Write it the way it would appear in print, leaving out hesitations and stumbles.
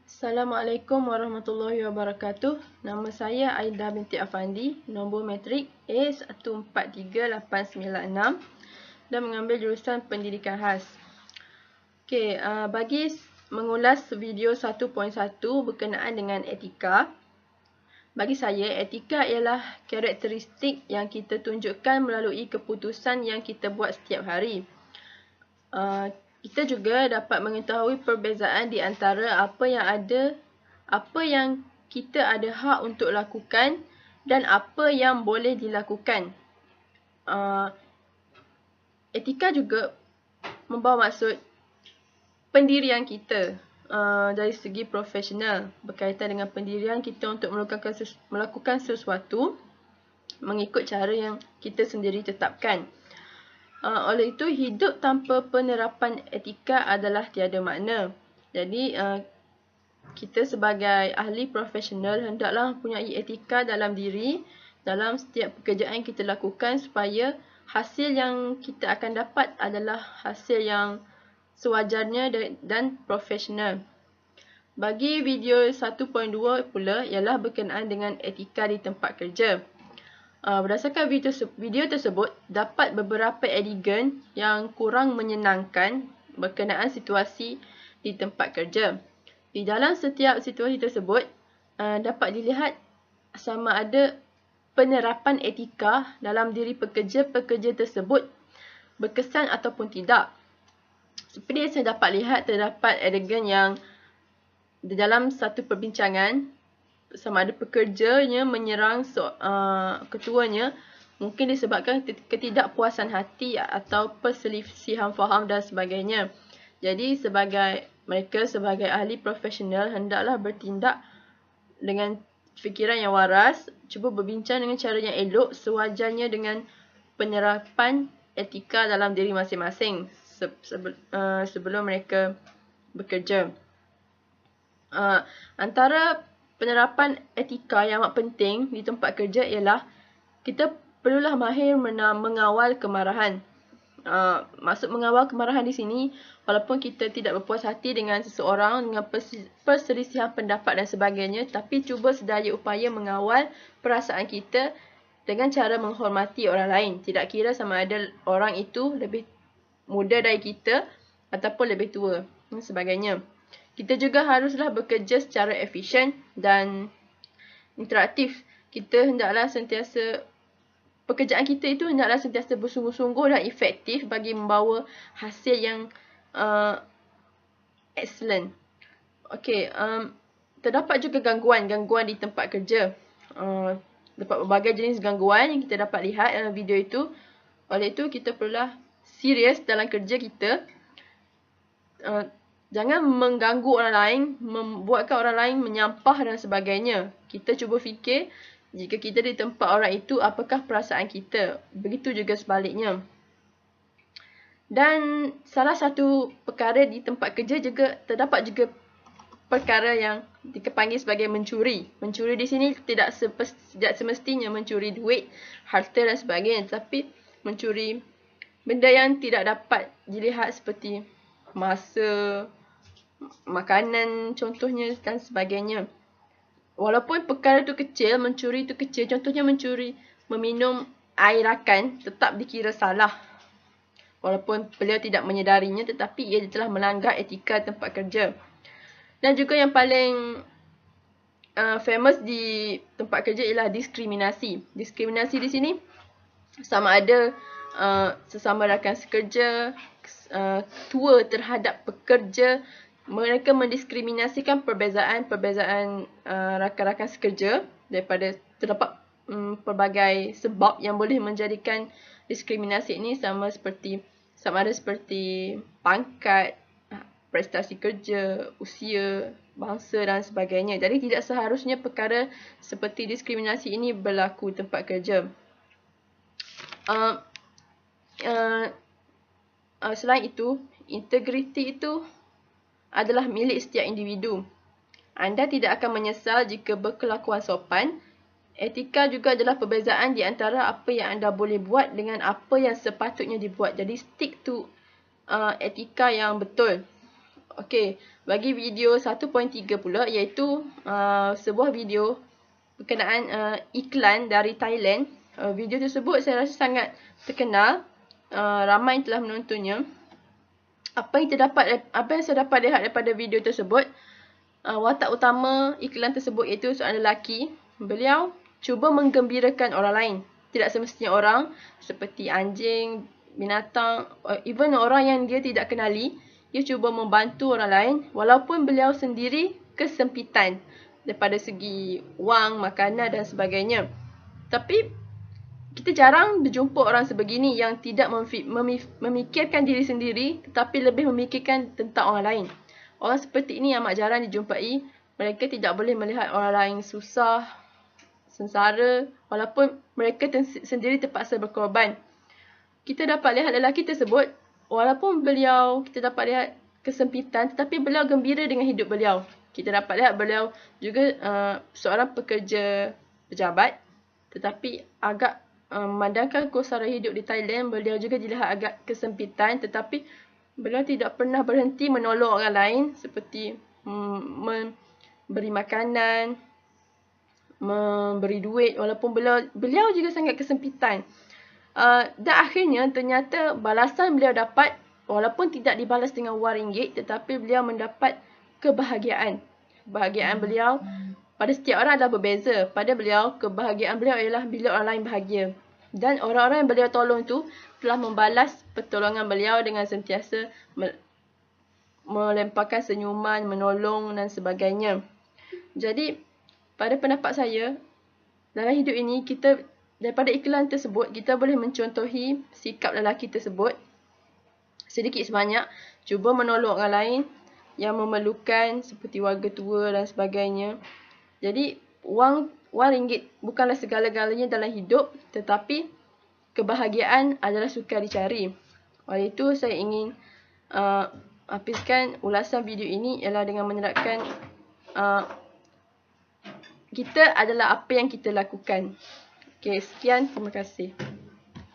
Assalamualaikum warahmatullahi wabarakatuh. Nama saya Aida binti Afandi, nombor matrik A143896 dan mengambil jurusan Pendidikan Khas. Bagi mengulas video 1.1 berkenaan dengan etika, bagi saya etika ialah karakteristik yang kita tunjukkan melalui keputusan yang kita buat setiap hari. Kita juga dapat mengetahui perbezaan di antara apa yang kita ada hak untuk lakukan dan apa yang boleh dilakukan. Etika juga membawa maksud pendirian kita dari segi profesional, berkaitan dengan pendirian kita untuk melakukan sesuatu mengikut cara yang kita sendiri tetapkan. Oleh itu, hidup tanpa penerapan etika adalah tiada makna. Jadi, kita sebagai ahli profesional hendaklah mempunyai etika dalam diri, dalam setiap pekerjaan yang kita lakukan, supaya hasil yang kita akan dapat adalah hasil yang sewajarnya dan profesional. Bagi video 1.2 pula ialah berkenaan dengan etika di tempat kerja. Berdasarkan video tersebut, dapat beberapa adegan yang kurang menyenangkan berkenaan situasi di tempat kerja. Di dalam setiap situasi tersebut, dapat dilihat sama ada penerapan etika dalam diri pekerja-pekerja tersebut berkesan ataupun tidak. Seperti yang saya dapat lihat, terdapat adegan yang di dalam satu perbincangan, sama ada pekerjanya menyerang ketuanya, mungkin disebabkan ketidakpuasan hati atau perselisihan faham dan sebagainya. Jadi mereka sebagai ahli profesional hendaklah bertindak dengan fikiran yang waras, cuba berbincang dengan cara yang elok sewajarnya dengan penerapan etika dalam diri masing-masing sebelum mereka bekerja. Antara penerapan etika yang amat penting di tempat kerja ialah kita perlulah mahir mengawal kemarahan. Maksud mengawal kemarahan di sini, walaupun kita tidak berpuas hati dengan seseorang, dengan perselisihan pendapat dan sebagainya, tapi cuba sedaya upaya mengawal perasaan kita dengan cara menghormati orang lain. Tidak kira sama ada orang itu lebih muda dari kita ataupun lebih tua dan sebagainya. Kita juga haruslah bekerja secara efisien dan interaktif. Pekerjaan kita itu hendaklah sentiasa bersungguh-sungguh dan efektif bagi membawa hasil yang excellent. Terdapat juga gangguan di tempat kerja. Dapat berbagai jenis gangguan yang kita dapat lihat dalam video itu. Oleh itu, kita perlulah serius dalam kerja kita. Jangan mengganggu orang lain, membuatkan orang lain menyampah dan sebagainya. Kita cuba fikir, jika kita di tempat orang itu, apakah perasaan kita? Begitu juga sebaliknya. Dan salah satu perkara di tempat kerja juga, terdapat juga perkara yang dipanggil sebagai mencuri. Mencuri di sini tidak semestinya mencuri duit, harta dan sebagainya, tapi mencuri benda yang tidak dapat dilihat seperti masa, makanan contohnya dan sebagainya. Walaupun perkara itu kecil, mencuri itu kecil, contohnya mencuri meminum air rakan, tetap dikira salah. Walaupun beliau tidak menyedarinya, tetapi ia telah melanggar etika tempat kerja. Dan juga yang paling famous di tempat kerja ialah diskriminasi. Diskriminasi di sini sama ada sesama rakan sekerja, tua terhadap pekerja, mereka mendiskriminasikan perbezaan rakan-rakan sekerja daripada terdapat pelbagai sebab yang boleh menjadikan diskriminasi ini sama ada seperti pangkat, prestasi kerja, usia, bangsa dan sebagainya. Jadi tidak seharusnya perkara seperti diskriminasi ini berlaku di tempat kerja. Selain itu, integriti itu adalah milik setiap individu. Anda tidak akan menyesal jika berkelakuan sopan. Etika juga adalah perbezaan di antara apa yang anda boleh buat dengan apa yang sepatutnya dibuat. Jadi stick to etika yang betul. Okey, bagi video 1.3 pula, iaitu sebuah video berkenaan iklan dari Thailand. Video tersebut saya rasa sangat terkenal, ramai telah menontonnya. Apa yang saya dapat lihat daripada video tersebut, watak utama iklan tersebut iaitu seorang lelaki. Beliau cuba menggembirakan orang lain. Tidak semestinya orang seperti anjing, binatang, even orang yang dia tidak kenali, dia cuba membantu orang lain walaupun beliau sendiri kesempitan daripada segi wang, makanan dan sebagainya. Tapi kita jarang berjumpa orang sebegini yang tidak memikirkan diri sendiri tetapi lebih memikirkan tentang orang lain. Orang seperti ini amat jarang dijumpai. Mereka tidak boleh melihat orang lain susah, sengsara, walaupun mereka sendiri terpaksa berkorban. Kita dapat lihat lelaki tersebut, walaupun kita dapat lihat kesempitan, tetapi beliau gembira dengan hidup beliau. Kita dapat lihat beliau juga seorang pekerja pejabat, tetapi agak memandangkan kosara hidup di Thailand, beliau juga dilihat agak kesempitan, tetapi beliau tidak pernah berhenti menolong orang lain seperti memberi makanan, memberi duit, walaupun beliau juga sangat kesempitan. Dan akhirnya ternyata balasan beliau dapat, walaupun tidak dibalas dengan wang ringgit, tetapi beliau mendapat kebahagiaan. Kebahagiaan beliau pada setiap orang adalah berbeza. Pada beliau, kebahagiaan beliau ialah bila orang lain bahagia. Dan orang-orang yang beliau tolong tu telah membalas pertolongan beliau dengan sentiasa melemparkan senyuman, menolong dan sebagainya. Jadi, pada pendapat saya, dalam hidup ini, daripada iklan tersebut, kita boleh mencontohi sikap lelaki tersebut. Sedikit sebanyak, cuba menolong orang lain yang memerlukan seperti warga tua dan sebagainya. Jadi, wang ringgit bukanlah segala-galanya dalam hidup, tetapi kebahagiaan adalah sukar dicari. Oleh itu, saya ingin habiskan ulasan video ini ialah dengan menerapkan kita adalah apa yang kita lakukan. Okey, sekian. Terima kasih.